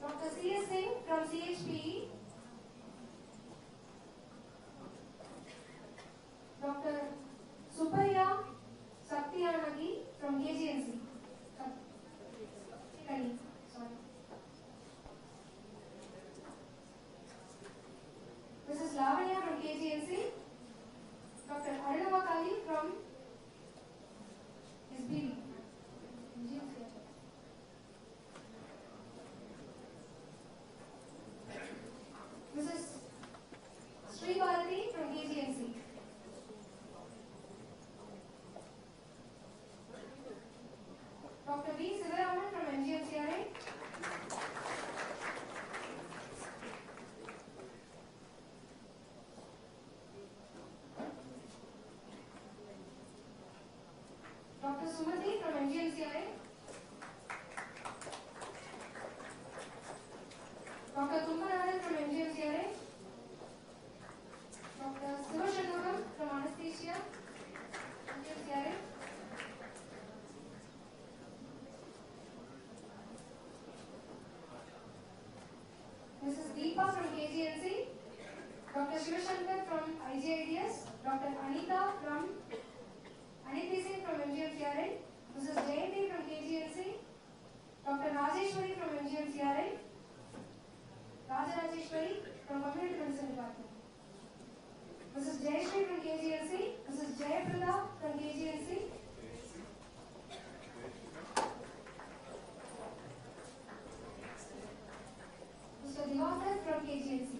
Dr. C.S. Singh from CHPE. Dr. Subhaya Satyanagi from KGNC. Sorry. Mrs. Lavanya from KGNC. Dr. Arunavakali from Sbvu. Mrs. Sri Bharati from KGNC. Dr. V. Sivaraman from MGMCRA. Dr. Sumati from MGMCRA. Dr. Tumbanadan from MGMCRA. Dr. Sivashanmugam from Anesthesia, MGMCRA. Mrs. Deepa from KGNC. Dr. Shivashankar from IGIDS. Dr. Anita from Aniti Singh from MGMCRA. Mrs. Jayanti from KGNC. Dr. Rajeshwari from MGMCRA. Rajarajeshwari from Community Medicine Department. Mrs. Jayashree from KGNC. Mrs. Jayaprada from KGNC. Mr. Diwakar from KGNC.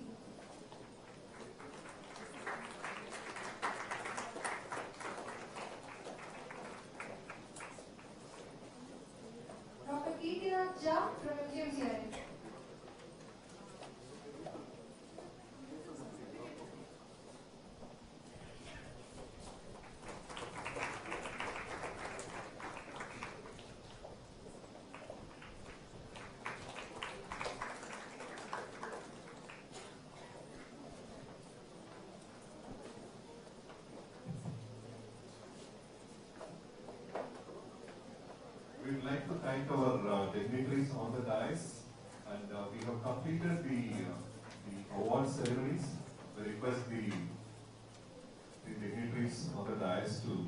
Dr. Kirtinath Jha from MGMCRA. We would like to thank our dignitaries on the dais, and we have completed the award ceremonies. We request the dignitaries on the dais to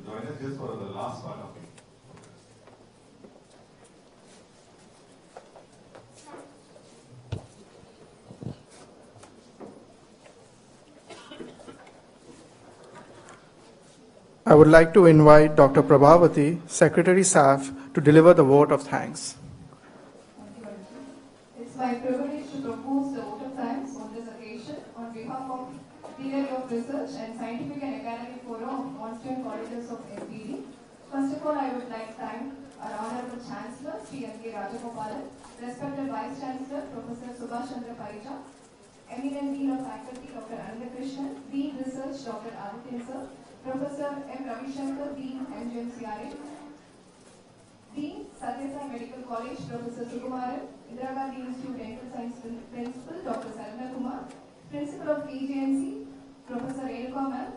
join us just for the last part of it. I would like to invite Dr. Prabhavati, Secretary SAF, to deliver the vote of thanks. It's my privilege to propose the vote of thanks on this occasion on behalf of Dean of Research and Scientific and Academic Forum of Constituent Colleges of SBV. First of all, I would like to thank our Honorable Chancellor, Sri N.K. Rajagopalan, respected Vice Chancellor, Professor Subhash Chandra Parija, eminent Dean of Faculty, Dr. Anandakrishnan, Dean Research, Dr. Adityan Sir, Professor M. Ravishankar, Dean, MGMCRA, Dean, Satyasai Medical College, Professor Sukumaran, Indira Gandhi Institute Dental Science Principal, Dr. Sarana Kumar, Principal of KGNC, Professor Renuka Ma'am,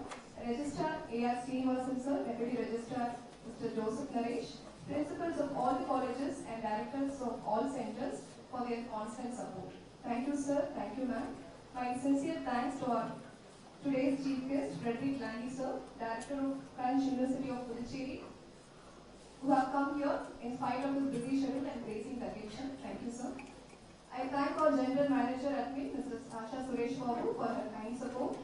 Registrar A.R. Srinivasan Sir, Deputy Registrar Mr. Joseph Naresh, Principals of all the colleges and Directors of all centers for their constant support. Thank you, sir. Thank you, ma'am. My sincere thanks to our today's chief guest, Frederick Landy, sir, Director of French University of Puducherry, who have come here in spite of his busy schedule and gracing the occasion. Thank you, sir. I thank our General Manager Admin, Mrs. Asha Suresh Babu, for her kind support.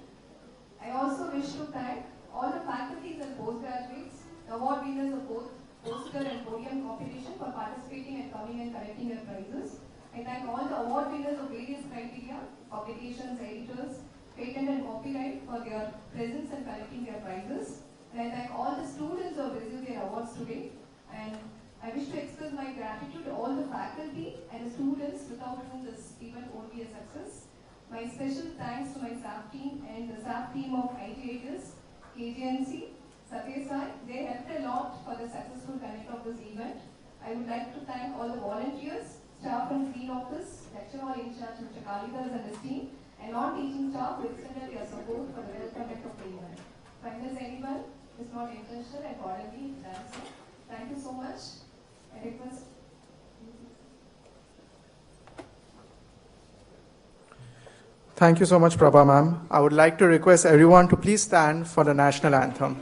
I also wish to thank all the faculties and postgraduates, the award winners of both poster and podium competition for participating and coming and collecting their prizes. I thank all the award winners of various criteria, publications, editors, patent and copyright for their presence and collecting their prizes. And I thank all the students who have received their awards today. And I wish to express my gratitude to all the faculty and the students without whom this event won't be a success. My special thanks to my staff team and the staff team of IGIS, KGNC, Satyasai. They helped a lot for I would like to thank all the volunteers, staff from Green Office, lecture hall in charge Mr. Kalidas and his team, and non-teaching staff who extended their support for the well-conduct of the event. If I miss anyone, it's not intentional and accordingly done so. Thank you so much. I request. Thank you so much, Prabha ma'am. I would like to request everyone to please stand for the national anthem.